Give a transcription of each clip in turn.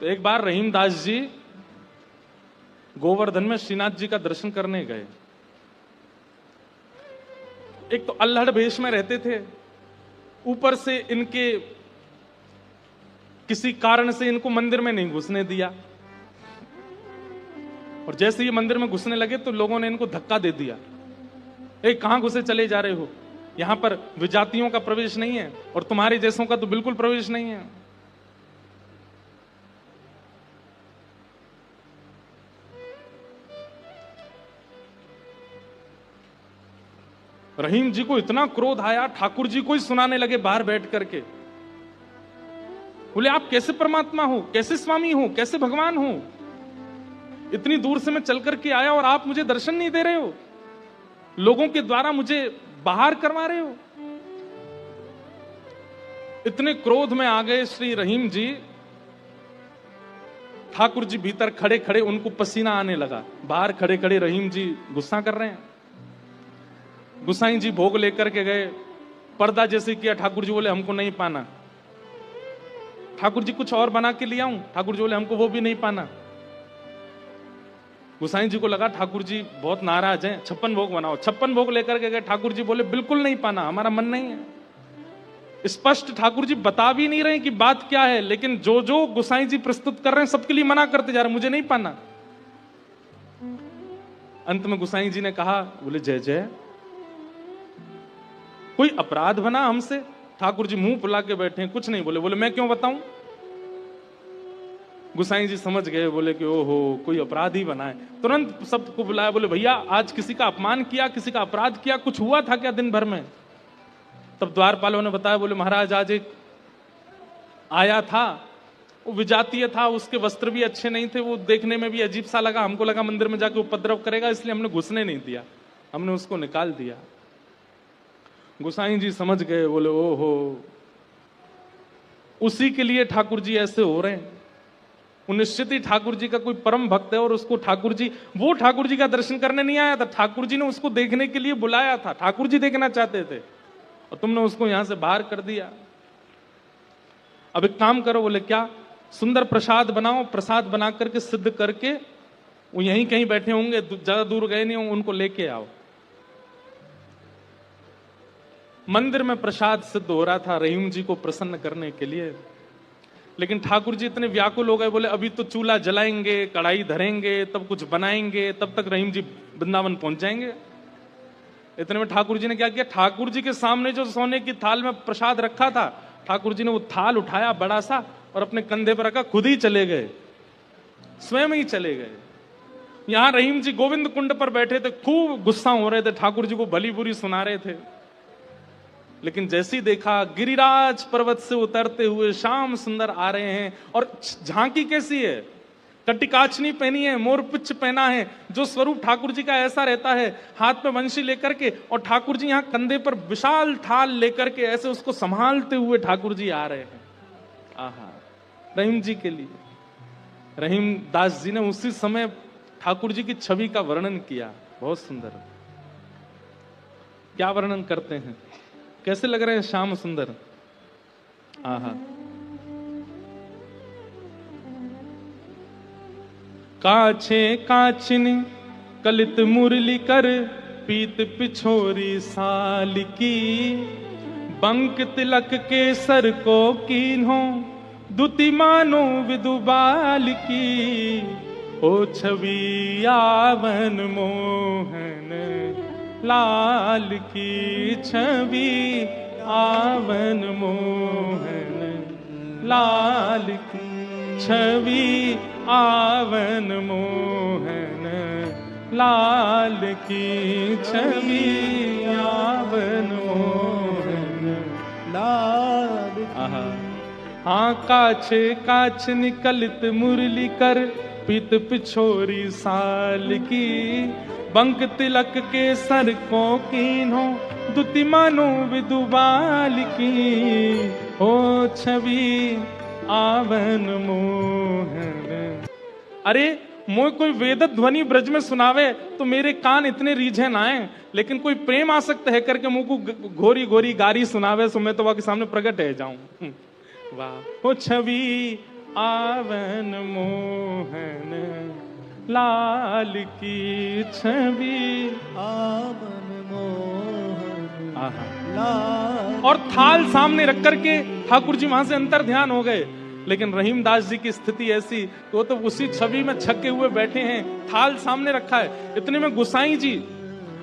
तो एक बार रहीमदास जी गोवर्धन में श्रीनाथ जी का दर्शन करने गए। एक तो अल्हड़ भेष में रहते थे, ऊपर से इनके किसी कारण से इनको मंदिर में नहीं घुसने दिया, और जैसे ये मंदिर में घुसने लगे तो लोगों ने इनको धक्का दे दिया। कहां घुसे चले जा रहे हो, यहां पर विजातियों का प्रवेश नहीं है और तुम्हारे जैसों का तो बिल्कुल प्रवेश नहीं है। रहीम जी को इतना क्रोध आया, ठाकुर जी को ही सुनाने लगे बाहर बैठ करके। बोले आप कैसे परमात्मा हो, कैसे स्वामी हो, कैसे भगवान हो? इतनी दूर से मैं चल करके आया और आप मुझे दर्शन नहीं दे रहे हो, लोगों के द्वारा मुझे बाहर करवा रहे हो। इतने क्रोध में आ गए श्री रहीम जी। ठाकुर जी भीतर खड़े खड़े उनको पसीना आने लगा, बाहर खड़े खड़े रहीम जी गुस्सा कर रहे हैं। गुसाई जी भोग लेकर के गए, पर्दा जैसे किया, ठाकुर जी बोले हमको नहीं पाना। ठाकुर जी कुछ और बना के ले आऊं, ठाकुर जी बोले हमको वो भी नहीं पाना। गुसाई जी को लगा ठाकुर जी बहुत नाराज हैं, 56 भोग बनाओ। 56 भोग लेकर के गए, ठाकुर जी बोले बिल्कुल नहीं पाना, हमारा मन नहीं है। स्पष्ट ठाकुर जी बता भी नहीं रहे कि बात क्या है, लेकिन जो जो गुसाई जी प्रस्तुत कर रहे हैं सबके लिए मना करते जा रहे, मुझे नहीं पाना। अंत में गुसाई जी ने कहा, बोले जय जय, कोई अपराध बना हमसे? ठाकुर जी मुंह फुला के बैठे हैं, कुछ नहीं बोले। बोले मैं क्यों बताऊं? गुसाई जी समझ गए, बोले कि ओहो कोई अपराध ही बना है। तुरंत सबको बुलाया, बोले भैया आज किसी का अपमान किया, किसी का अपराध किया, कुछ हुआ था क्या दिन भर में? तब द्वारपालों ने बताया, बोले महाराज आज एक आया था, वो विजातीय था, उसके वस्त्र भी अच्छे नहीं थे, वो देखने में भी अजीब सा लगा, हमको लगा मंदिर में जाके उपद्रव करेगा, इसलिए हमने घुसने नहीं दिया, हमने उसको निकाल दिया। गुसाई जी समझ गए, बोले ओहो उसी के लिए ठाकुर जी ऐसे हो रहे हैं। वो निश्चित ही ठाकुर जी का कोई परम भक्त है, और उसको ठाकुर जी, वो ठाकुर जी का दर्शन करने नहीं आया था, ठाकुर जी ने उसको देखने के लिए बुलाया था, ठाकुर जी देखना चाहते थे और तुमने उसको यहां से बाहर कर दिया। अब एक काम करो, बोले क्या? सुंदर प्रसाद बनाओ, प्रसाद बना करके सिद्ध करके, वो यहीं कहीं बैठे होंगे, ज्यादा दूर गए नहीं होंगे, उनको लेके आओ। मंदिर में प्रसाद सिद्ध हो रहा था रहीम जी को प्रसन्न करने के लिए, लेकिन ठाकुर जी इतने व्याकुल हो गए, बोले अभी तो चूल्हा जलाएंगे, कढ़ाई धरेंगे, तब कुछ बनाएंगे, तब तक रहीम जी वृंदावन पहुंच जाएंगे। इतने में ठाकुर जी ने क्या किया, ठाकुर जी के सामने जो सोने की थाल में प्रसाद रखा था, ठाकुर जी ने वो थाल उठाया बड़ा सा और अपने कंधे पर रखा, खुद ही चले गए, स्वयं ही चले गए। यहां रहीम जी गोविंद कुंड पर बैठे थे, खूब गुस्सा हो रहे थे, ठाकुर जी को भली बुरी सुना रहे थे। लेकिन जैसे ही देखा गिरिराज पर्वत से उतरते हुए श्याम सुंदर आ रहे हैं, और झांकी कैसी है, कटिकाचनी पहनी है, मोरपिच्छ पहना है, जो स्वरूप ठाकुर जी का ऐसा रहता है, हाथ में वंशी लेकर के, और ठाकुर जी यहाँ कंधे पर विशाल थाल लेकर के ऐसे उसको संभालते हुए ठाकुर जी आ रहे हैं। आहा, रहीम जी के लिए रहीम दास जी ने उसी समय ठाकुर जी की छवि का वर्णन किया, बहुत सुंदर। क्या वर्णन करते हैं, कैसे लग रहे हैं श्याम सुंदर? आहा, काछे काछिन कलित मुरली कर, पीत पिछोरी साल की, बंक तिलक के सर को कीन्हो, दुति मानो विदुबाल की, ओ छवि आवन मोहन लाल की, छवि आवन मोहन लाल की, छवि आवन मोहन लाल की, छवि आवन मोहन लाल। आहा, हाँ काछे काछ निकलित मुरली कर, पीत पिछोरी साल की, बंक तिलक के सर को कीन्हो, दुति मानो विदुबाल की, हो छवि आवन मोहन। अरे मोय कोई वेद ध्वनि ब्रज में सुनावे तो मेरे कान इतने रीझे ना आए, लेकिन कोई प्रेम आसक्त है करके मुंह को घोरी घोरी गारी सुनावे, सो मैं तो वहां के सामने प्रकट है जाऊं। वाह, हो छवि आवन मोहन लाल की छवि, आवन मोहन आहा। लाल। और थाल सामने रख करके ठाकुर जी वहां से अंतर ध्यान हो गए। लेकिन रहीमदास जी की स्थिति ऐसी कि वो तो उसी छवि में छके हुए बैठे हैं, थाल सामने रखा है। इतने में गुसाई जी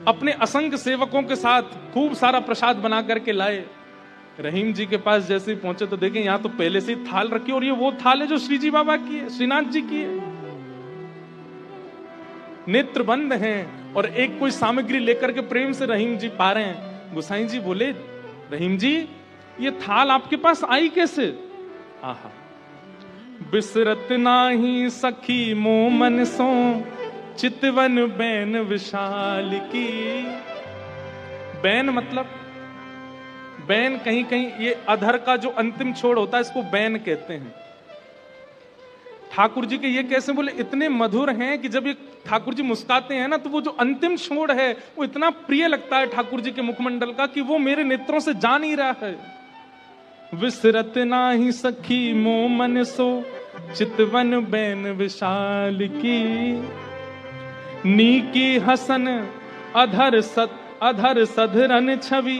अपने असंख्य सेवकों के साथ खूब सारा प्रसाद बना करके लाए। रहीम जी के पास जैसे ही पहुंचे तो देखें यहाँ तो पहले से ही थाल रखी, और ये वो थाल है जो श्री जी बाबा की है, श्रीनाथ जी की है। नेत्र बंद हैं और एक कोई सामग्री लेकर के प्रेम से रहीम जी पा रहे हैं। गुसाई जी बोले, रहीम जी ये थाल आपके पास आई कैसे? आहा। बिसरत नाही सखी मोमन सो, चितवन बैन विशाल की। बैन मतलब, बैन कहीं कहीं ये अधर का जो अंतिम छोड़ होता है इसको बैन कहते हैं। ठाकुर जी के ये कैसे बोले, इतने मधुर हैं कि जब ये ठाकुर जी मुस्काते हैं ना तो वो जो अंतिम छोड़ है वो इतना प्रिय लगता है ठाकुर जी के मुखमंडल का कि वो मेरे नेत्रों से जा नहीं रहा है। विसरत नाही सखी मोमन सो, चितवन बैन विशाल की। नीकी हसन अधर सधरन छवि,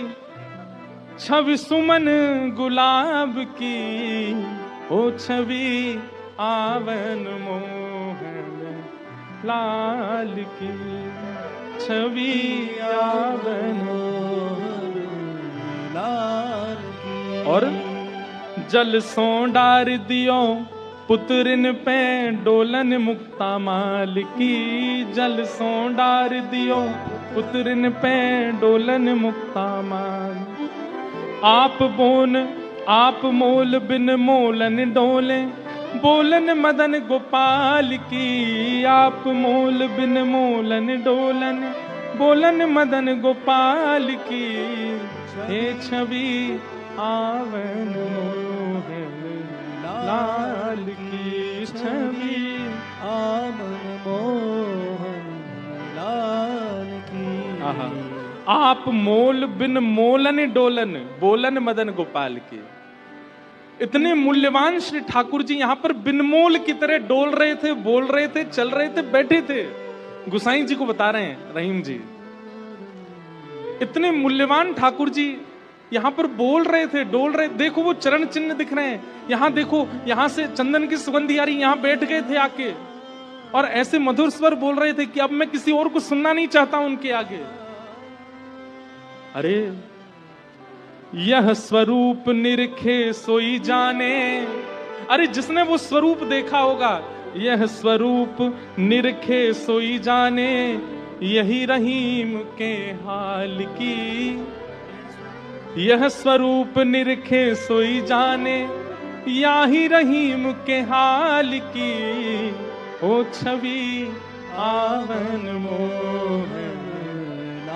छवि सुमन गुलाब की। ओ छवि आवन मोहन लाल की, छवि आवन मोहन लाल की। और जल सो डार दियो पुत्रिन पे डोलन मुक्ता माल की। जल सो डार दियो पुत्रिन पे डोलन मुक्ता माल। आप मोल बिन मोलन डोले, बोलन मदन गोपाल की। आप मोल बिन मोलन डोलन, बोलन मदन गोपाल की। हे छवि आवन मोहन लाल की, छवि आवन मोहन लाल की। आहा। आप मोल बिन मोलन डोलन, बोलन मदन गोपाल की। इतने मूल्यवान श्री ठाकुर जी यहाँ पर बिनमोल की तरह डोल रहे थे, बोल रहे थे, चल रहे थे, बैठे थे। गुसाई जी को बता रहे हैं रहीम जी, इतने मूल्यवान ठाकुर जी यहाँ पर बोल रहे थे, डोल रहे। देखो वो चरण चिन्ह दिख रहे हैं, यहाँ देखो, यहाँ से चंदन की सुगंधी आ रही, यहाँ बैठ गए थे आके और ऐसे मधुर स्वर बोल रहे थे कि अब मैं किसी और को सुनना नहीं चाहता उनके आगे। अरे यह स्वरूप निरखे सोई जाने। अरे जिसने वो स्वरूप देखा होगा, यह स्वरूप निरखे सोई जाने, यही रहीम के हाल की। यह स्वरूप निरखे सोई जाने, यही रहीम के हाल की। ओ छवि आवन मोहन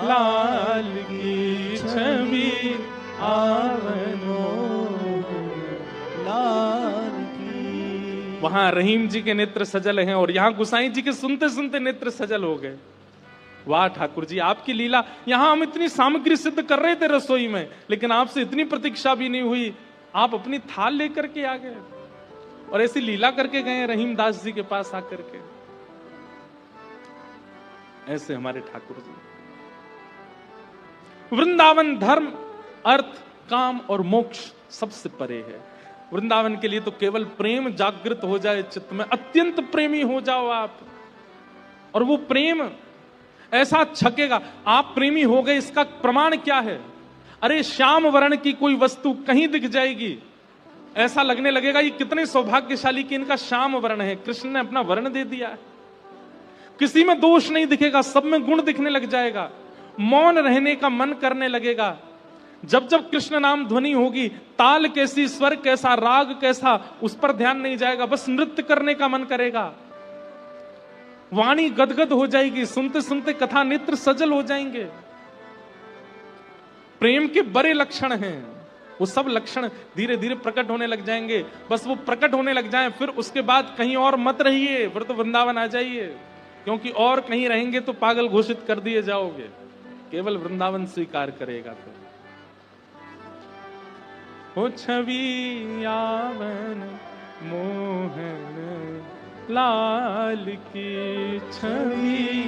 लाल की, छवि आवन लाल की। वहां रहीम जी के नेत्र सजल हैं और यहां गुसाई जी के सुनते सुनते नेत्र सजल हो गए। वाह ठाकुर जी, आपकी लीला। यहां हम इतनी सामग्री सिद्ध कर रहे थे रसोई में, लेकिन आपसे इतनी प्रतीक्षा भी नहीं हुई, आप अपनी थाल लेकर के आ गए और ऐसी लीला करके गए रहीम दास जी के पास आकर के। ऐसे हमारे ठाकुर जी। वृंदावन धर्म, अर्थ, काम और मोक्ष सबसे परे है। वृंदावन के लिए तो केवल प्रेम जागृत हो जाए चित्त में, अत्यंत प्रेमी हो जाओ आप, और वो प्रेम ऐसा छकेगा। आप प्रेमी हो गए, इसका प्रमाण क्या है? अरे श्याम वर्ण की कोई वस्तु कहीं दिख जाएगी, ऐसा लगने लगेगा ये कितने सौभाग्यशाली कि इनका श्याम वर्ण है, कृष्ण ने अपना वर्ण दे दिया है। किसी में दोष नहीं दिखेगा, सब में गुण दिखने लग जाएगा। मौन रहने का मन करने लगेगा। जब जब कृष्ण नाम ध्वनि होगी, ताल कैसी, स्वर कैसा, राग कैसा, उस पर ध्यान नहीं जाएगा, बस नृत्य करने का मन करेगा। वाणी गदगद हो जाएगी, सुनते सुनते कथा नेत्र सजल हो जाएंगे। प्रेम के बड़े लक्षण हैं, वो सब लक्षण धीरे धीरे प्रकट होने लग जाएंगे। बस वो प्रकट होने लग जाएं, फिर उसके बाद कहीं और मत रहिए, फिर तो वृंदावन आ जाइए, क्योंकि और कहीं रहेंगे तो पागल घोषित कर दिए जाओगे। केवल वृंदावन स्वीकार करेगा फिर। हो छवि आवन मोहन लाल की छवि